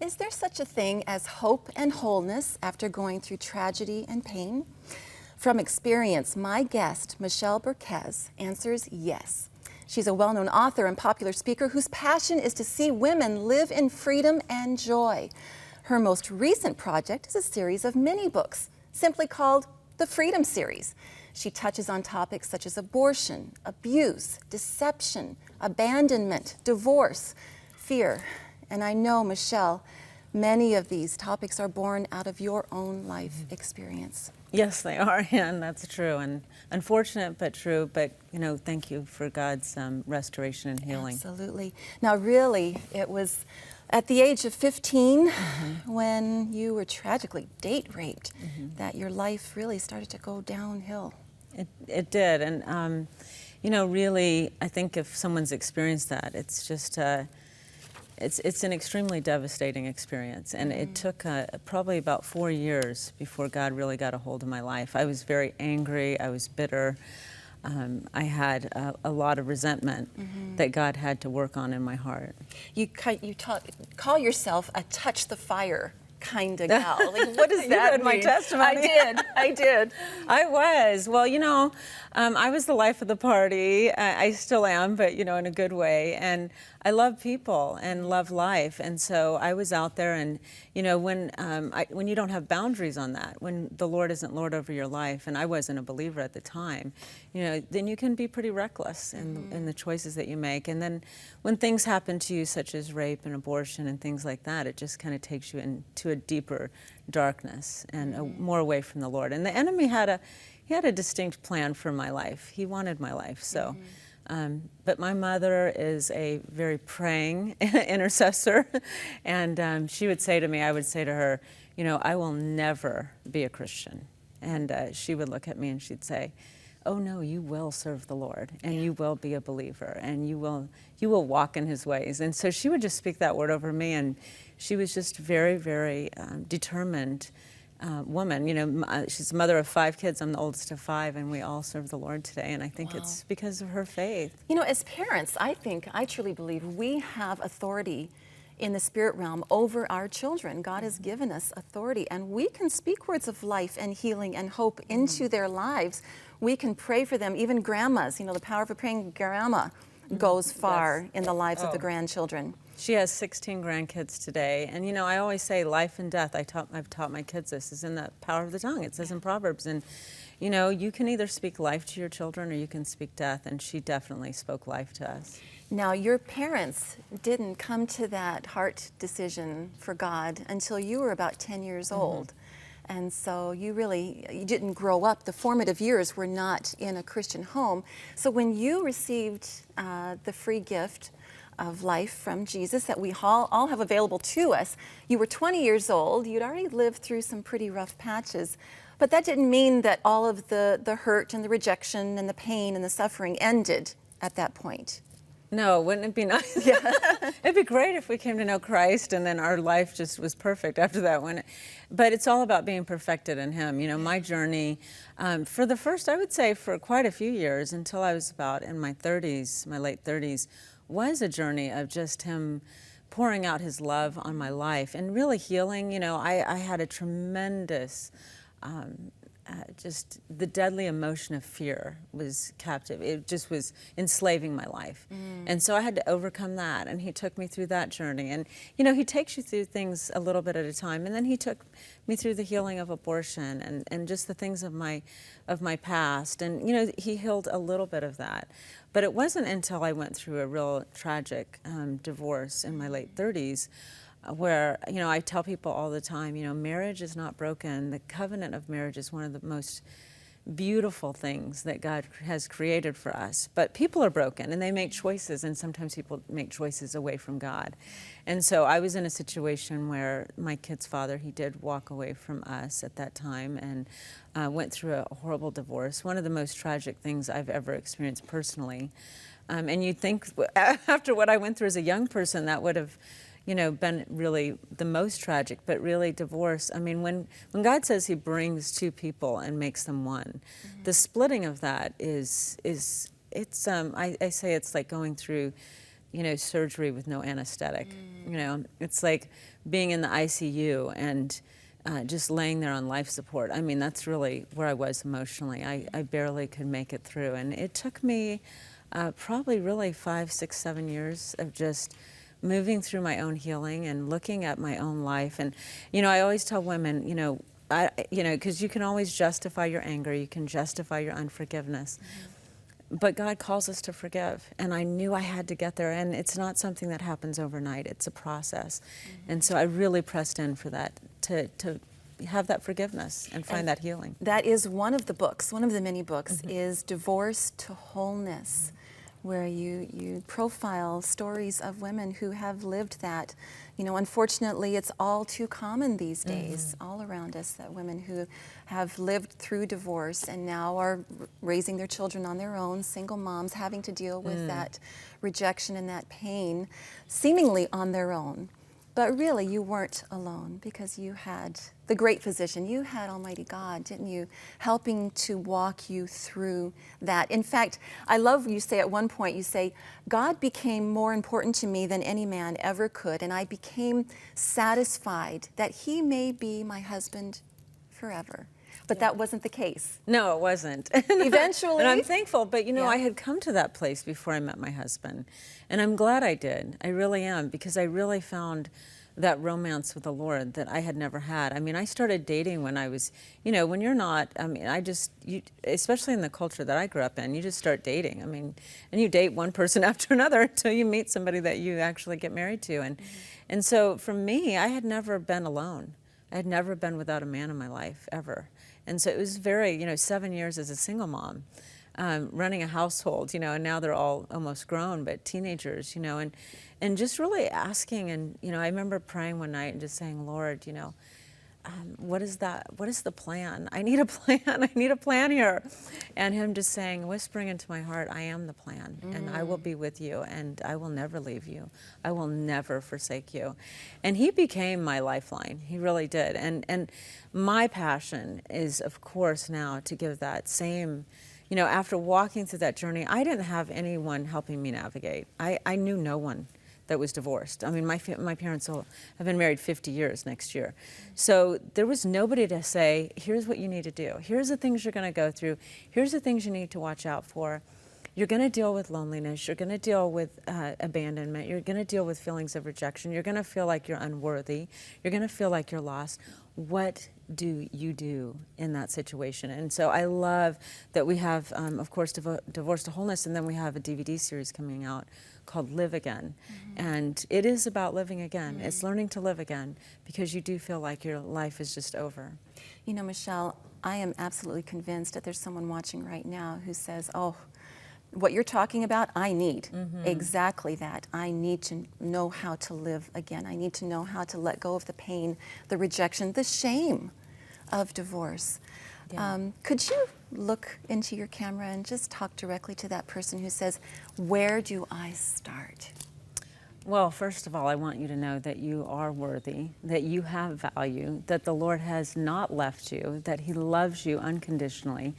Is there such a thing as hope and wholeness after going through tragedy and pain? From experience, my guest, Michelle Burkez, answers yes. She's a well-known author and popular speaker whose passion is to see women live in freedom and joy. Her most recent project is a series of mini books, simply called the Freedom Series. She touches on topics such as abortion, abuse, deception, abandonment, divorce, fear. And I know, Michelle, many of these topics are born out of your own life experience. Yes, they are, and that's true, and unfortunate but true. But thank you for God's restoration and healing. Absolutely. Now, really, it was at the age of 15 when you were tragically date raped that your life really started to go downhill. It did, and really, I think if someone's experienced that, it's just. It's an extremely devastating experience, and it took probably about 4 years before God really got a hold of my life. I was very angry, I was bitter, I had a lot of resentment that God had to work on in my heart. You call yourself a touch the fire kind of gal. Like, what does You that read mean? my testimony. I did. I was. Well, I was the life of the party. I still am, but, in a good way. And I love people and love life. And so I was out there, and, when you don't have boundaries on that, when the Lord isn't Lord over your life, and I wasn't a believer at the time, then you can be pretty reckless in the choices that you make. And then when things happen to you, such as rape and abortion and things like that, it just kind of takes you into a deeper darkness and more away from the Lord. And the enemy had a distinct plan for my life. He wanted my life. So, but my mother is a very praying intercessor, and she would say to me, I would say to her, I will never be a Christian. And she would look at me and she'd say, oh no, you will serve the Lord, and you will be a believer, and you will walk in His ways. And so she would just speak that word over me, and she was just very, very determined woman. She's the mother of 5 kids. I'm the oldest of 5, and we all serve the Lord today. And I think it's because of her faith. As parents, I truly believe we have authority in the spirit realm over our children. God has given us authority, and we can speak words of life and healing and hope into their lives. We can pray for them, even grandmas. The power of a praying grandma goes far in the lives of the grandchildren. She has 16 grandkids today, and I always say life and death. I've taught my kids this is in the power of the tongue. It says in Proverbs, and you can either speak life to your children or you can speak death, and she definitely spoke life to us. Now, your parents didn't come to that heart decision for God until you were about 10 years old. And so you didn't grow up. The formative years were not in a Christian home. So when you received the free gift of life from Jesus that we all have available to us, you were 20 years old. You'd already lived through some pretty rough patches. But that didn't mean that all of the hurt and the rejection and the pain and the suffering ended at that point. No, wouldn't it be nice? Yeah. It'd be great if we came to know Christ and then our life just was perfect after that. But it's all about being perfected in Him. My journey, for the first, I would say for quite a few years, until I was about in my 30s, my late 30s, was a journey of just Him pouring out His love on my life and really healing. I had a tremendous just the deadly emotion of fear was captive. It just was enslaving my life. And so I had to overcome that, and He took me through that journey. And He takes you through things a little bit at a time, and then He took me through the healing of abortion and just the things of my past. And He healed a little bit of that. But it wasn't until I went through a real tragic divorce in my late 30s where, I tell people all the time, marriage is not broken. The covenant of marriage is one of the most beautiful things that God has created for us. But people are broken, and they make choices, and sometimes people make choices away from God. And so I was in a situation where my kid's father, he did walk away from us at that time, and went through a horrible divorce, one of the most tragic things I've ever experienced personally. And you'd think after what I went through as a young person, that would have been really the most tragic, but really divorce. I mean, when God says He brings 2 people and makes them one, the splitting of that is I say it's like going through surgery with no anesthetic. It's like being in the ICU and just laying there on life support. I mean, that's really where I was emotionally. I barely could make it through. And it took me probably really 5, 6, 7 years of just moving through my own healing and looking at my own life. And, I always tell women, because you can always justify your anger, you can justify your unforgiveness. But God calls us to forgive, and I knew I had to get there, and it's not something that happens overnight, it's a process. And so I really pressed in for that, to have that forgiveness and find that healing. That is one of the books, one of the many books, is Divorce to Wholeness, where you profile stories of women who have lived that. Unfortunately, it's all too common these days, all around us, that women who have lived through divorce and now are raising their children on their own, single moms, having to deal with that rejection and that pain, seemingly on their own. But really, you weren't alone, because you had the great physician. You had Almighty God, didn't you, helping to walk you through that. In fact, I love you say at one point, you say, God became more important to me than any man ever could, and I became satisfied that he may be my husband forever. But that wasn't the case. No, it wasn't. Eventually. And I'm thankful, but Yeah. I had come to that place before I met my husband. And I'm glad I did. I really am, because I really found that romance with the Lord that I had never had. I mean, I started dating when I was, when you're not, especially in the culture that I grew up in, you just start dating. I mean, and you date one person after another until you meet somebody that you actually get married to. And so for me, I had never been alone. I had never been without a man in my life, ever. And so it was very, 7 years as a single mom, running a household, and now they're all almost grown, but teenagers, and just really asking. And, I remember praying one night and just saying, Lord, what is that? What is the plan? I need a plan. I need a plan here. And him just saying, whispering into my heart, I am the plan, and I will be with you, and I will never leave you. I will never forsake you. And he became my lifeline. He really did. And my passion is, of course, now to give that same, after walking through that journey, I didn't have anyone helping me navigate. I knew no one that was divorced. I mean, my parents have been married 50 years next year. So there was nobody to say, here's what you need to do. Here's the things you're gonna go through. Here's the things you need to watch out for. You're gonna deal with loneliness. You're gonna deal with abandonment. You're gonna deal with feelings of rejection. You're gonna feel like you're unworthy. You're gonna feel like you're lost. What do you do in that situation? And so I love that we have, of course, Divorce to Wholeness, and then we have a DVD series coming out called Live Again. And it is about living again. It's learning to live again, because you do feel like your life is just over. Michelle, I am absolutely convinced that there's someone watching right now who says, oh, what you're talking about, I need exactly that. I need to know how to live again. I need to know how to let go of the pain, the rejection, the shame of divorce. Yeah. Could you look into your camera and just talk directly to that person who says, where do I start? Well, first of all, I want you to know that you are worthy, that you have value, that the Lord has not left you, that He loves you unconditionally,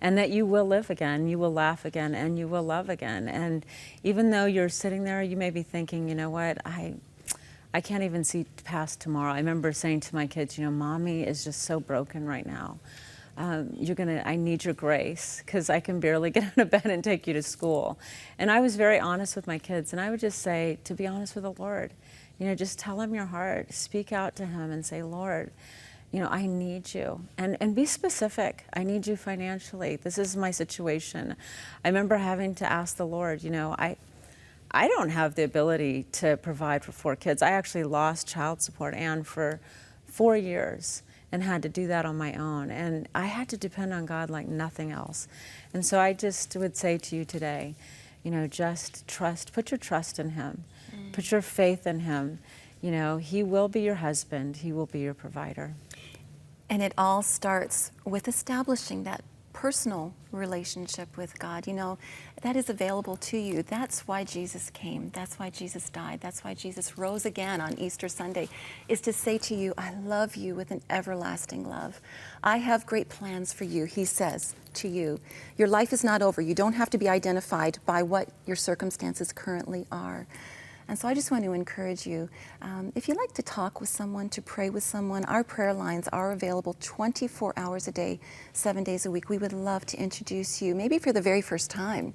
and that you will live again, you will laugh again, and you will love again. And even though you're sitting there, you may be thinking, you know what, I can't even see past tomorrow. I remember saying to my kids, Mommy is just so broken right now. I need your grace, because I can barely get out of bed and take you to school. And I was very honest with my kids, and I would just say, to be honest with the Lord, just tell Him your heart, speak out to Him and say, Lord, I need you. And be specific. I need you financially. This is my situation. I remember having to ask the Lord, I don't have the ability to provide for 4 kids. I actually lost child support, and for 4 years, and had to do that on my own. And I had to depend on God like nothing else. And so I just would say to you today, just trust, put your trust in Him, put your faith in Him. He will be your husband, He will be your provider. And it all starts with establishing that personal relationship with God, you know, that is available to you. That's why Jesus came. That's why Jesus died. That's why Jesus rose again on Easter Sunday, is to say to you, I love you with an everlasting love. I have great plans for you, he says to you. Your life is not over. You don't have to be identified by what your circumstances currently are. And so I just want to encourage you, if you'd like to talk with someone, to pray with someone, our prayer lines are available 24 hours a day, 7 days a week. We would love to introduce you, maybe for the very first time,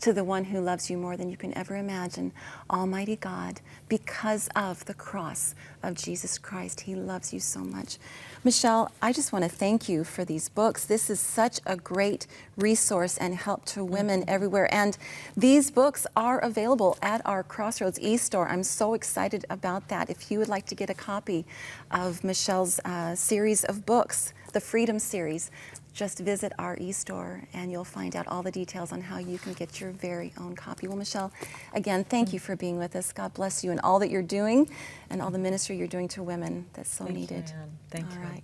to the one who loves you more than you can ever imagine, Almighty God, because of the cross of Jesus Christ. He loves you so much. Michelle, I just want to thank you for these books. This is such a great resource and help to women everywhere. And these books are available at our Crossroads e-store. I'm so excited about that. If you would like to get a copy of Michelle's series of books, the Freedom Series, just visit our e-store and you'll find out all the details on how you can get your very own copy. Well, Michelle, again, thank you for being with us. God bless you and all that you're doing and all the ministry you're doing to women that's so needed. Thank you. All right.